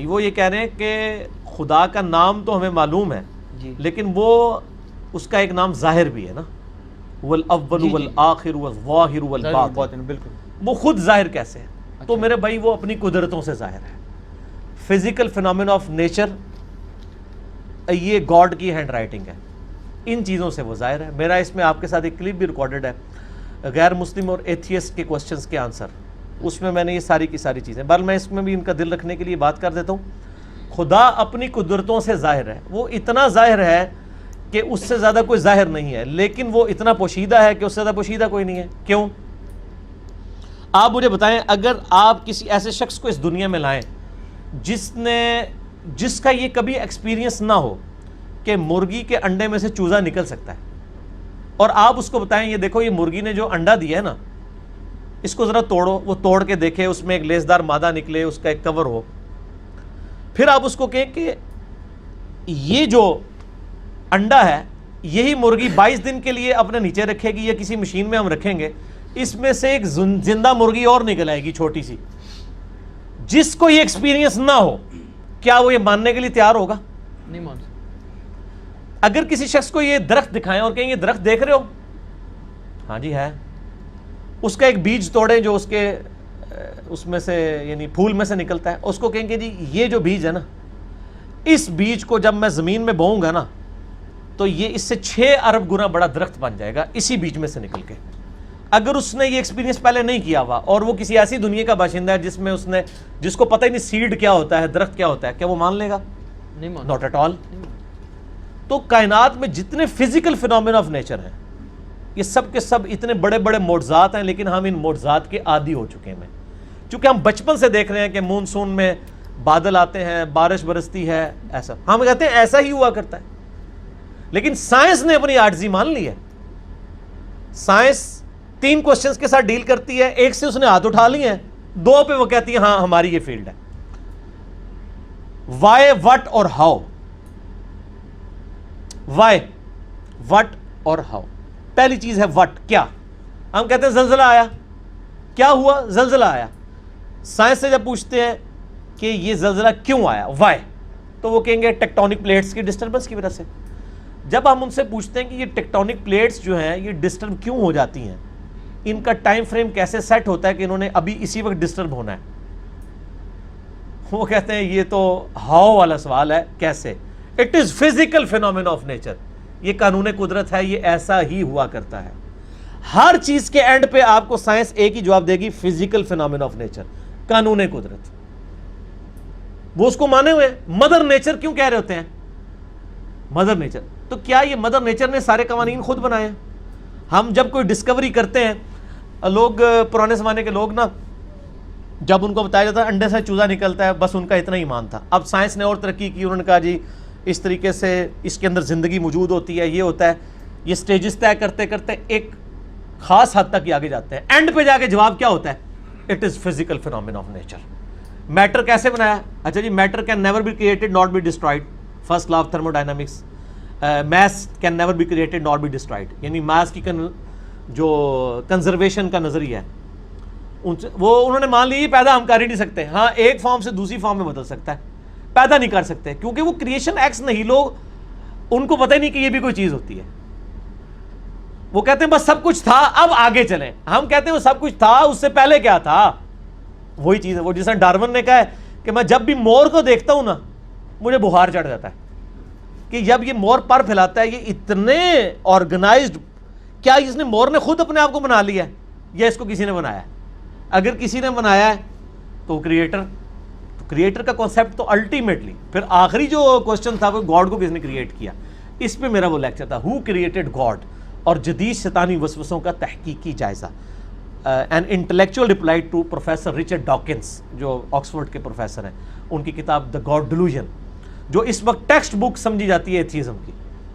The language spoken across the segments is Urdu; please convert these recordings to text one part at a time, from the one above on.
جی وہ یہ کہہ رہے ہیں کہ خدا کا نام تو ہمیں معلوم ہے جی لیکن وہ اس کا ایک نام ظاہر بھی ہے نا، والاول والآخر والظاہر والباطن، بالکل وہ خود ظاہر کیسے ہے؟ تو میرے بھائی وہ اپنی قدرتوں سے ظاہر ہے. فزیکل فینومین آف نیچر یہ گاڈ کی ہینڈ رائٹنگ ہے، ان چیزوں سے وہ ظاہر ہے. میرا اس میں آپ کے ساتھ ایک کلپ بھی ریکارڈڈ ہے، غیر مسلم اور ایتھیسٹ کے کوسچنز کے آنسر، اس میں نے یہ ساری کی ساری چیزیں، بہرحال میں اس میں بھی ان کا دل رکھنے کے لیے بات کر دیتا ہوں. خدا اپنی قدرتوں سے ظاہر ہے، وہ اتنا ظاہر ہے کہ اس سے زیادہ کوئی ظاہر نہیں ہے، لیکن وہ اتنا پوشیدہ ہے کہ اس سے زیادہ پوشیدہ کوئی نہیں ہے. کیوں؟ آپ مجھے بتائیں، اگر آپ کسی ایسے شخص کو اس دنیا میں لائیں جس کا یہ کبھی ایکسپیرینس نہ ہو کہ مرغی کے انڈے میں سے چوزا نکل سکتا ہے، اور آپ اس کو بتائیں یہ دیکھو یہ مرغی نے جو انڈا دیا ہے نا اس کو ذرا توڑو، وہ توڑ کے دیکھے اس میں ایک لیسدار مادہ نکلے، اس کا ایک کور ہو، پھر آپ اس کو کہیں کہ یہ جو انڈا ہے یہی مرغی 22 دن کے لیے اپنے نیچے رکھے گی یا کسی مشین میں ہم رکھیں گے، اس میں سے ایک زندہ مرغی اور نکل آئے گی چھوٹی سی. جس کو یہ ایکسپیرینس نہ ہو کیا وہ یہ ماننے کے لیے تیار ہوگا؟ نہیں مان سکتے. اگر کسی شخص کو یہ درخت دکھائیں اور کہیں یہ درخت دیکھ رہے ہو، ہاں جی ہے، اس کا ایک بیج توڑیں جو اس میں سے یعنی پھول میں سے نکلتا ہے، اس کو کہیں کہ جی یہ جو بیج ہے نا اس بیج کو جب میں زمین میں بوؤں گا نا تو یہ اس سے 6 ارب گنا بڑا درخت بن جائے گا اسی بیج میں سے نکل کے. اگر اس نے یہ ایکسپیرینس پہلے نہیں کیا ہوا اور وہ کسی ایسی دنیا کا باشندہ ہے جس کو پتہ ہی نہیں سیڈ کیا ہوتا ہے، درخت کیا ہوتا ہے، کیا وہ مان لے گا؟ نہیں مان. Not at all. تو کائنات میں جتنے فزیکل فینومین آف نیچر ہیں یہ سب کے سب اتنے بڑے بڑے معجزات ہیں، لیکن ہم ان معجزات کے عادی ہو چکے ہیں. چونکہ ہم بچپن سے دیکھ رہے ہیں کہ مونسون میں بادل آتے ہیں، بارش برستی ہے، ایسا ہم کہتے ہیں ایسا ہی ہوا کرتا ہے. لیکن سائنس نے اپنی عاجزی مان لی ہے. سائنس 3 کوسچنز کے ساتھ ڈیل کرتی ہے، ایک سے اس نے ہاتھ اٹھا لیے ہیں، 2 پہ وہ کہتی ہے ہاں ہماری یہ فیلڈ ہے. وائی، وٹ اور ہاؤ. وائی، وٹ اور ہاؤ. پہلی چیز ہے وٹ، کیا. ہم کہتے ہیں زلزلہ آیا، کیا ہوا؟ زلزلہ آیا. سائنس سے جب پوچھتے ہیں کہ یہ زلزلہ کیوں آیا، وائی، تو وہ کہیں گے ٹیکٹونک پلیٹس کی ڈسٹربنس کی وجہ سے. جب ہم ان سے پوچھتے ہیں کہ یہ ٹیکٹونک پلیٹس جو ہیں یہ ڈسٹرب کیوں ہو جاتی ہیں، ان کا ٹائم فریم کیسے سیٹ ہوتا ہے کہ انہوں نے ابھی اسی وقت ڈسٹرب ہونا ہے، وہ کہتے ہیں یہ تو ہاؤ والا سوال ہے، کیسے. It is physical phenomenon of nature, یہ قانون قدرت ہے، یہ ایسا ہی ہوا کرتا ہے. ہر چیز کے اینڈ پہ آپ کو سائنس ایک ہی جواب دے گی، فزیکل فینومین آف نیچر، قانون قدرت. وہ اس کو مانے ہوئے. مدر نیچر کیوں کہہ رہے ہوتے ہیں مدر نیچر؟ تو کیا یہ مدر نیچر نے سارے قوانین خود بنائے ہیں؟ ہم جب کوئی ڈسکوری کرتے ہیں، لوگ پرانے زمانے کے لوگ نا جب ان کو بتایا جاتا ہے انڈے سے چوزا نکلتا ہے، بس ان کا اتنا ہی ایمان تھا. اب سائنس نے اور ترقی کی، انہوں نے کہا جی اس طریقے سے اس کے اندر زندگی موجود ہوتی ہے، یہ ہوتا ہے. یہ سٹیجز طے کرتے کرتے ایک خاص حد تک آگے جاتے ہیں. اینڈ پہ جا کے جواب کیا ہوتا ہے؟ It is physical phenomenon of nature. Matter کیسے بنایا؟ اچھا جی matter can never be created not be destroyed, first law of thermodynamics. Mass can never be created not be destroyed, یعنی میس کی جو کنزرویشن کا نظریہ ہے وہ انہوں نے مان لی یہ پیدا ہم کر ہی نہیں سکتے. ہاں ایک فارم سے دوسری فارم میں بدل سکتا ہے، پیدا نہیں کر سکتے کیونکہ وہ کریشن ایکس نہیں. لوگ ان کو پتہ ہی نہیں کہ یہ بھی کوئی چیز ہوتی ہے. وہ کہتے ہیں بس سب کچھ تھا اب آگے چلیں. ہم کہتے ہیں وہ سب کچھ تھا، اس سے پہلے کیا تھا؟ وہی چیز ہے وہ جس طرح ڈارون نے کہا ہے کہ میں جب بھی مور کو دیکھتا ہوں نا مجھے بخار چڑھ جاتا ہے کہ جب یہ مور پر پھیلاتا ہے یہ اتنے آرگنائزڈ. کیا اس نے مور نے خود اپنے آپ کو بنا لیا ہے یا اس کو کسی نے بنایا ہے؟ اگر کسی نے بنایا ہے تو کریٹر کا کانسیپٹ تو الٹیمیٹلی پھر آخری جو کوسچن تھا وہ گاڈ کو کس نے کریٹ کیا. اس پہ میرا وہ لیکچر تھا، ہو کریٹڈ گاڈ، اور جدید شیطانی وسوسوں کا تحقیقی جائزہ. An intellectual reply to professor Richard Dawkins جو آکسفورڈ کے پروفیسر ہیں، ان کی کتاب دا گاڈ ڈیلوژن جو اس وقت ٹیکسٹ بک سمجھی جاتی ہے ایتھیزم کی،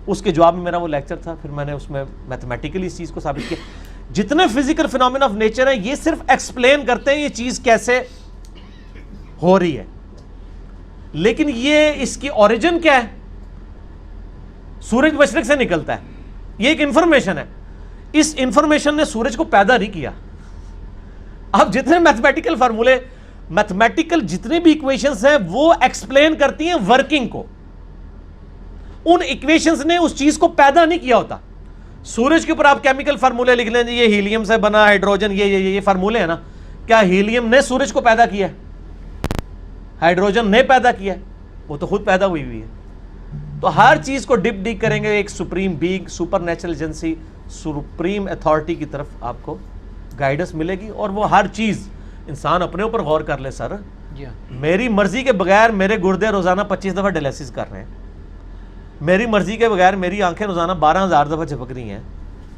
اس کے جواب میں میرا وہ لیکچر تھا. پھر میں نے اس میں میتھمیٹیکلی اس چیز کو ثابت کیا. جتنے فزیکل فینومین آف نیچر ہیں یہ صرف ایکسپلین کرتے ہیں یہ چیز کیسے ہو رہی ہے، لیکن یہ اس کی اوریجن کیا ہے؟ سورج مشرق سے نکلتا ہے، یہ ایک انفارمیشن ہے. اس انفارمیشن نے سورج کو پیدا نہیں کیا. اب جتنے میتھمیٹیکل فارمولے میتھمیٹیکل جتنے بھی ایکویشنز ہیں وہ ایکسپلین کرتی ہیں ورکنگ کو. ان ایکویشنز نے اس چیز کو پیدا نہیں کیا ہوتا. سورج کے اوپر آپ کیمیکل فارمولے لکھ لیں, یہ ہیلیم سے بنا, ہائیڈروجن, یہ فارمولے ہیں نا, کیا ہیلیم نے سورج کو پیدا کیا ہے؟ ہائیڈروجن نے پیدا کیا ہے؟ وہ تو خود پیدا ہوئی ہوئی ہے. تو ہر چیز کو ڈپ ڈیک کریں گے ایک supreme being, super natural agency, supreme authority کی طرف آپ کو گائیڈنس ملے گی, اور وہ ہر چیز انسان اپنے اوپر غور کر لے. سر میری مرضی کے بغیر میرے گردے روزانہ 25 دفعہ ڈائلیسس کر رہے ہیں, میری مرضی کے بغیر میری آنکھیں روزانہ 12,000 دفعہ جھپک رہی ہیں,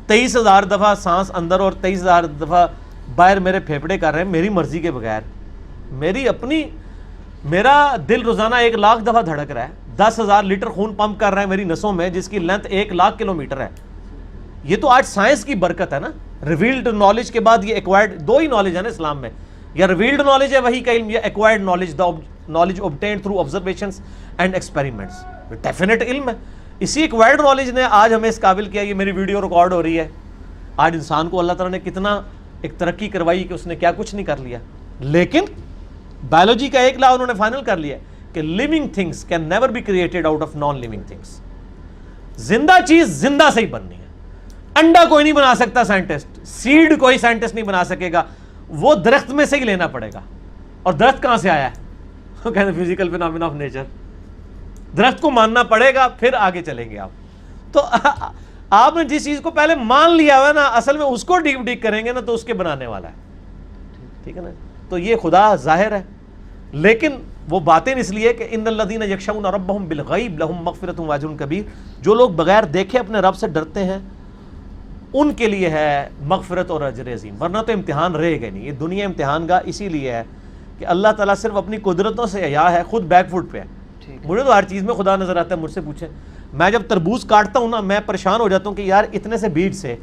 23,000 دفعہ سانس اندر اور 23,000 دفعہ باہر میرے پھیپھڑے کر رہے ہیں میری مرضی کے بغیر. میرا دل روزانہ 1,00,000 دفعہ دھڑک رہا ہے, 10,000 لیٹر خون پمپ کر رہا ہے میری نسوں میں, جس کی لینتھ 1,00,000 کلومیٹر ہے. یہ تو آج سائنس کی برکت ہے نا. ریویلڈ نالج کے بعد یہ ایکوائرڈ, دو ہی نالج ہے نا اسلام میں, یا ریویلڈ نالج ہے وہی کا علم, یا acquired knowledge, knowledge obtained through observations and experiments. Definite علم ہے. اسی ایکوائرڈ نالج نے آج ہمیں اس قابل کیا. یہ میری ویڈیو ریکارڈ ہو رہی ہے. آج انسان کو اللہ تعالیٰ نے کتنا ایک ترقی کروائی کہ اس نے کیا کچھ نہیں کر لیا. لیکن بایولوجی کا ایک لا انہوں نے فائنل کر لیا کہ living things can never be created out of non living things. زندہ چیز زندہ سے ہی بننی ہے. انڈا کوئی نہیں بنا سکتا سائنٹسٹ, سیڈ کوئی سائنٹسٹ نہیں بنا سکے گا, وہ درخت میں سے ہی لینا پڑے گا. اور درخت کہاں سے آیا ہے؟ وہ کہتے ہیں فزیکل فینامنا آف نیچر. درخت کو ماننا پڑے گا, پھر آگے چلیں گے آپ. تو آپ نے جس چیز کو پہلے مان لیا ہوا ہے نا, اصل میں اس کو ڈیپ ڈیک کریں گے نا تو اس کے بنانے والا ہے. ٹھیک ہے نا. تو یہ خدا ظاہر ہے, لیکن وہ باتیں اس لیے کہ ان الذین یخشون ربہم بالغیب لہم مغفرۃ واجر کبیر, جو لوگ بغیر دیکھے اپنے رب سے ڈرتے ہیں ان کے لیے ہے مغفرت اور اجر عظیم. ورنہ تو امتحان رہے گا نہیں. یہ دنیا امتحان گاہ اسی لیے ہے کہ اللہ تعالیٰ صرف اپنی قدرتوں سے عیا ہے, خود بیک فوٹ پہ ہے. مجھے تو ہر چیز میں خدا نظر آتا ہے. مجھ سے پوچھیں, میں جب تربوز کاٹتا ہوں نا, میں پریشان ہو جاتا ہوں کہ یار اتنے سے بیج سے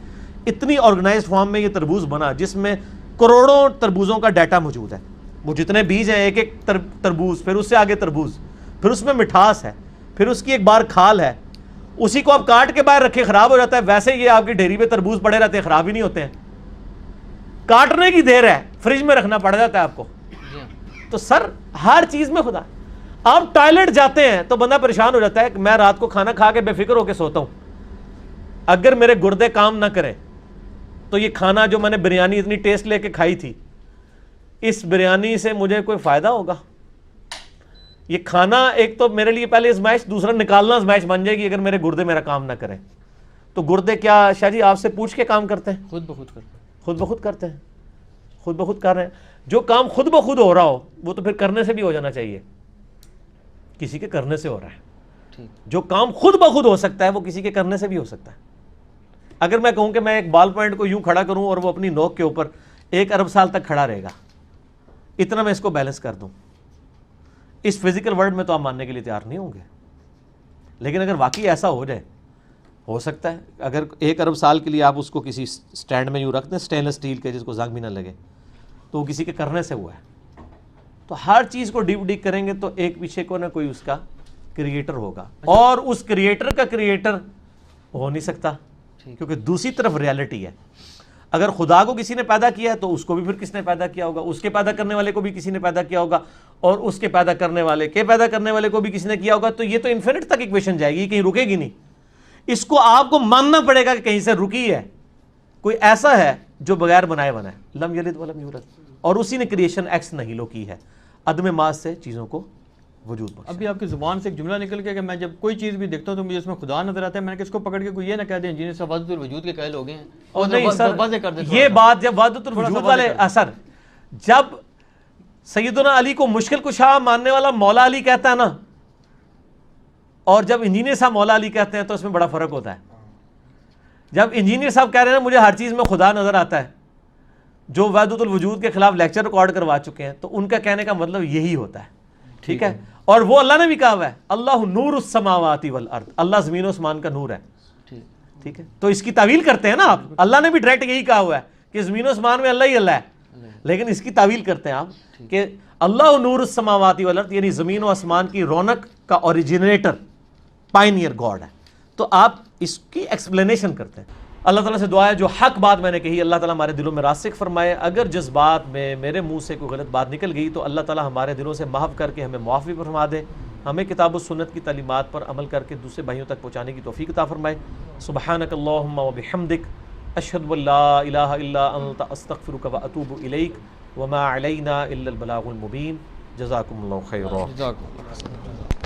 اتنی آرگنائزڈ فارم میں یہ تربوز بنا, جس میں کروڑوں تربوزوں کا ڈیٹا موجود ہے. وہ جتنے بیج ہیں, ایک ایک تربوز, پھر اس سے آگے تربوز, پھر اس میں مٹھاس ہے, پھر اس کی ایک بار کھال ہے, اسی کو آپ کاٹ کے باہر رکھے خراب ہو جاتا ہے. ویسے یہ آپ کی ڈھیری پہ تربوز پڑے رہتے ہیں, خراب ہی نہیں ہوتے ہیں. کاٹنے کی دیر ہے, فریج میں رکھنا پڑ جاتا ہے آپ کو. تو سر ہر چیز میں خدا. آپ ٹوائلٹ جاتے ہیں تو بندہ پریشان ہو جاتا ہے کہ میں رات کو کھانا کھا کے بے فکر ہو کے سوتا ہوں, اگر میرے گردے کام نہ کریں تو یہ کھانا جو میں نے بریانی اتنی ٹیسٹ لے کے کھائی تھی, اس بریانی سے مجھے کوئی فائدہ ہوگا؟ یہ کھانا ایک تو میرے لیے پہلے ازمائش, دوسرا نکالنا ازمائش بن جائے گی اگر میرے گردے میرا کام نہ کریں. تو گردے کیا شاہ جی آپ سے پوچھ کے کام کرتے ہیں؟ خود بخود کرتے ہیں. خود بخود کرتے ہیں, خود بخود کر رہے ہیں. جو کام خود بخود ہو رہا ہو وہ تو پھر کرنے سے بھی ہو جانا چاہیے. کسی کے کرنے سے ہو رہا ہے. جو کام خود بخود ہو سکتا ہے وہ کسی کے کرنے سے بھی ہو سکتا ہے. اگر میں کہوں کہ میں ایک بال پوائنٹ کو یوں کھڑا کروں اور وہ اپنی نوک کے اوپر 1 ارب سال تک کھڑا رہے گا, اتنا میں اس کو بیلنس کر دوں, اس فزیکل ورلڈ میں تو آپ ماننے کے لیے تیار نہیں ہوں گے. لیکن اگر واقعی ایسا ہو جائے, ہو سکتا ہے اگر 1 ارب سال کے لیے آپ اس کو کسی سٹینڈ میں یوں رکھ دیں اسٹینلیس اسٹیل کے, جس کو زنگ بھی نہ لگے, تو وہ کسی کے کرنے سے ہوا ہے. تو ہر چیز کو ڈیپ ڈیک کریں گے تو ایک پیچھے کو نہ کوئی اس کا کریٹر ہوگا, اور اس کریٹر کا کریٹر ہو نہیں سکتا کیونکہ دوسری طرف ریالٹی ہے. اگر خدا کو کسی نے پیدا کیا ہے تو اس کو بھی پھر کس نے پیدا کیا ہوگا, اس کے پیدا کرنے والے کو بھی کسی نے پیدا کیا ہوگا, اور اس کے پیدا کرنے والے کے پیدا کرنے والے کو بھی کسی نے کیا ہوگا. تو یہ تو انفینٹ تک ایکویشن جائے گی, کہیں رکے گی نہیں. اس کو آپ کو ماننا پڑے گا کہ کہیں سے رکی ہے. کوئی ایسا ہے جو بغیر بنائے بنا ہے, لم یلد ولم یولد, اور اسی نے کریشن ایکس نہیں لو کی ہے, عدم ماس سے چیزوں کو وجود بخشا. ابھی آپ کی زبان سے ایک جملہ نکل گیا کہ میں جب کوئی چیز بھی دیکھتا ہوں تو مجھے اس میں خدا نظر آتا ہے. میں نے کس کو پکڑ کے کوئی یہ نہ کہہ دیں انجینئر صاحب وحدت الوجود کے قائل ہو گئے ہیں. اور نہیں سر, یہ بات جب وحدت الوجود والے اثر, جب سیدنا علی کو مشکل کشا ماننے والا مولا علی کہتا ہے نا, اور جب انجینئر صاحب مولا علی کہتے ہیں تو اس میں بڑا فرق ہوتا ہے. جب انجینئر صاحب کہہ رہے ہیں مجھے ہر چیز میں خدا نظر آتا ہے, جو وحدت الوجود کے خلاف لیکچر ریکارڈ کروا چکے ہیں, تو ان کا کہنے کا مطلب یہی ہوتا ہے. ٹھیک ہے, اور وہ اللہ نے بھی کہا ہوا ہے اللہ نور السماوات والارض, اللہ زمین و آسمان کا نور ہے. ٹھیک ہے, تو اس کی تعویل کرتے ہیں نا آپ. اللہ نے بھی ڈائریکٹ یہی کہا ہوا ہے کہ زمین و آسمان میں اللہ ہی اللہ ہے, لیکن اس کی تعویل کرتے ہیں آپ کہ اللہ نور السماوات والارض, یعنی زمین و آسمان کی رونق کا اوریجنیٹر, پائنیئر گاڈ ہے. تو آپ اس کی ایکسپلینیشن کرتے ہیں. اللہ تعالیٰ سے دعا ہے جو حق بات میں نے کہی اللہ تعالیٰ ہمارے دلوں میں راسخ فرمائے، اگر جس بات میں میرے منہ سے کوئی غلط بات نکل گئی تو اللہ تعالیٰ ہمارے دلوں سے محو کر کے ہمیں معافی فرما دے، ہمیں کتاب و سنت کی تعلیمات پر عمل کر کے دوسرے بھائیوں تک پہنچانے کی توفیق عطا فرمائے۔ سبحانک اللہم و بحمدک، اشہد ان لا الہ الا انت، استغفرک و اتوب الیک، وما علینا الا البلاغ المبین۔ جزاکم اللہ خیرا۔ جزاک اللہ۔